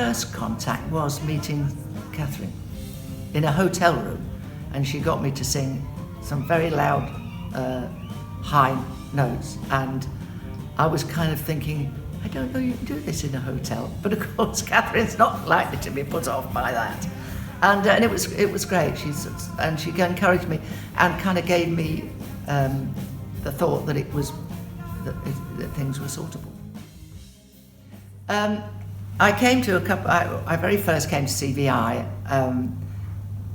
first contact was meeting Catherine in a hotel room, and she got me to sing some very loud, high notes, and I was kind of thinking, I don't know you can do this in a hotel, but of course Catherine's not likely to be put off by that, and it was great. She encouraged me and kind of gave me the thought that that things were sortable. I came to I very first came to CVI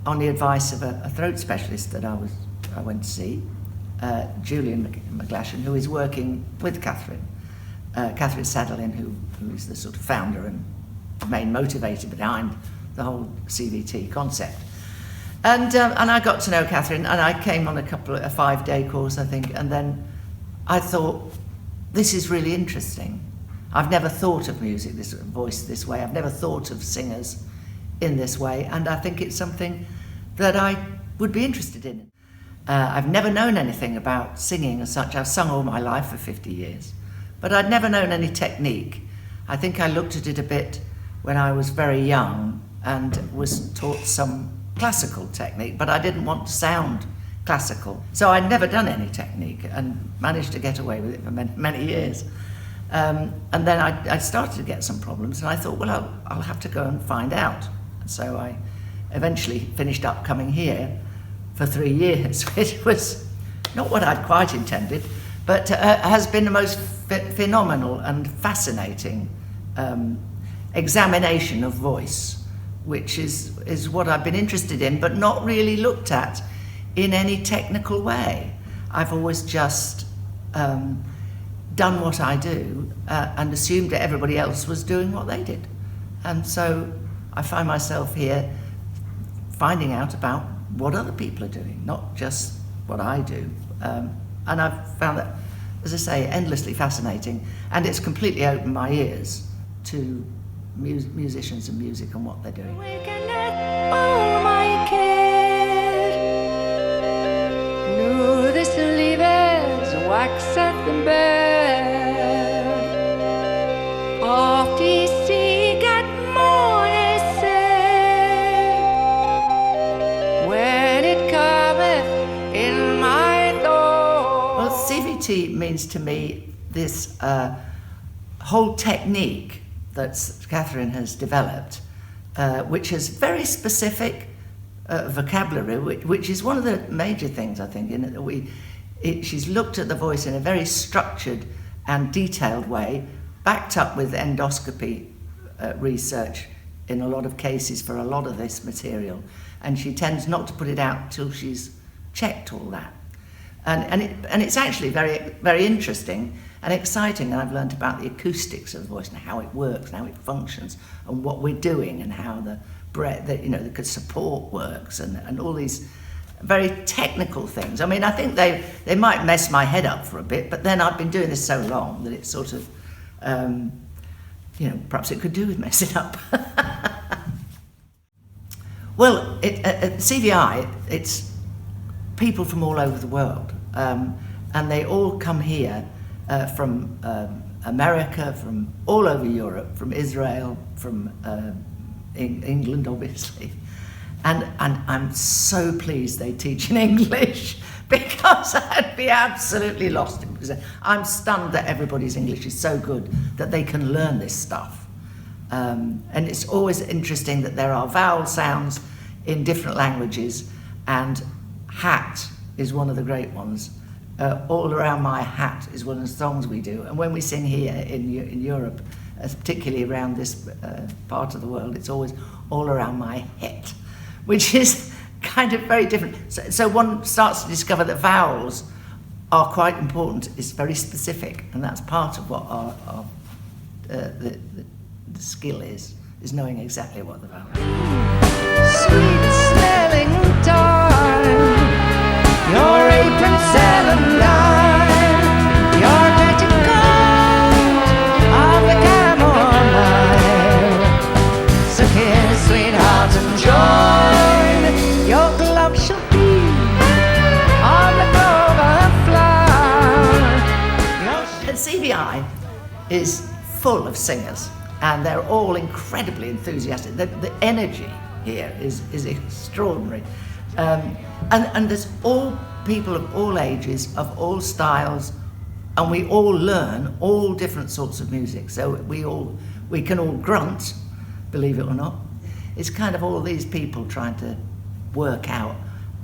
on the advice of a throat specialist that I went to see, Julian McGlashan, who is working with Catherine Sadlerin, who is the sort of founder and main motivator behind the whole CVT concept. And I got to know Catherine, and I came on a 5-day course, I think, and then I thought, this is really interesting. I've never thought of music, voice this way. I've never thought of singers in this way, and I think it's something that I would be interested in. I've never known anything about singing as such. I've sung all my life for 50 years, but I'd never known any technique. I think I looked at it a bit when I was very young and was taught some classical technique, but I didn't want to sound classical. So I'd never done any technique and managed to get away with it for many years. And then I started to get some problems, and I thought, well, I'll have to go and find out. So I eventually finished up coming here for 3 years, which was not what I'd quite intended, but has been the most phenomenal and fascinating examination of voice, which is what I've been interested in, but not really looked at in any technical way. I've always just done what I do and assumed that everybody else was doing what they did. And so I find myself here finding out about what other people are doing, not just what I do. And I've found that, as I say, endlessly fascinating, and it's completely opened my ears to musicians and music and what they're doing. All my care, nu this livet waxat den bär, oft I sigat måne ser, when it cometh in my door. Well, CVT means to me this whole technique that Catherine has developed, which has very specific vocabulary, which is one of the major things, I think, in it that she's looked at the voice in a very structured and detailed way, backed up with endoscopy research in a lot of cases for a lot of this material, and she tends not to put it out till she's checked all that. And it's actually very, very interesting and exciting, and I've learned about the acoustics of the voice and how it works and how it functions and what we're doing and how the breath, the support works and all these very technical things. I mean, I think they might mess my head up for a bit, but then I've been doing this so long that it's sort of, perhaps it could do with messing up. Well, at CVI, it's people from all over the world, and they all come here from America, from all over Europe, from Israel, from England, obviously. And I'm so pleased they teach in English, because I'd be absolutely lost, because I'm stunned that everybody's English is so good that they can learn this stuff. And it's always interesting that there are vowel sounds in different languages, and hat is one of the great ones. All Around My Hat is one of the songs we do, and when we sing here in Europe, particularly around this part of the world, it's always All Around My Head, which is kind of very different. So one starts to discover that vowels are quite important. It's very specific, and that's part of what the skill is knowing exactly what the vowel is. Sweet smelling time, your apron 7 line, your petticoat of the chamomile. So kiss, sweetheart, and join. Your glove shall be on the clover flower. And CVI is full of singers, and they're all incredibly enthusiastic. The energy here is extraordinary. And there's all people of all ages, of all styles, and we all learn all different sorts of music. So we can all grunt, believe it or not. It's kind of all these people trying to work out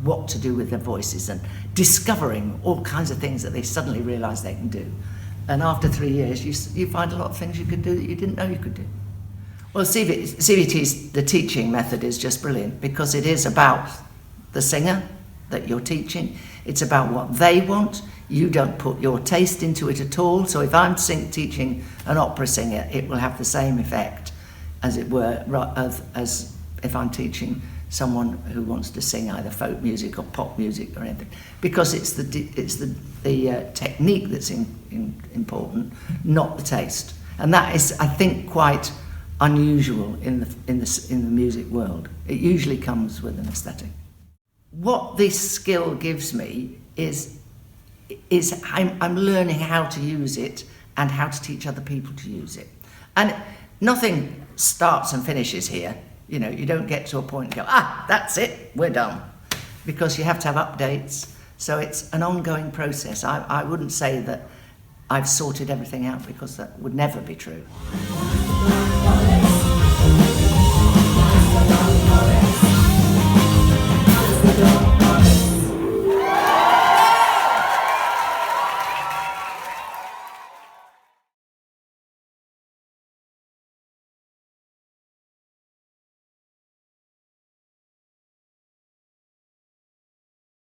what to do with their voices and discovering all kinds of things that they suddenly realise they can do. And after 3 years, you find a lot of things you could do that you didn't know you could do. Well, CVT's, the teaching method is just brilliant because it is about the singer that you're teaching. It's about what they want. You don't put your taste into it at all. So if I'm teaching an opera singer, it will have the same effect, as it were, as if I'm teaching someone who wants to sing either folk music or pop music or anything, because it's the technique that's important, not the taste. And that is, I think, quite unusual in the music world. It usually comes with an aesthetic. What this skill gives me is I'm learning how to use it and how to teach other people to use it. And nothing starts and finishes here. You know, you don't get to a point and go, that's it, we're done. Because you have to have updates. So it's an ongoing process. I wouldn't say that I've sorted everything out, because that would never be true.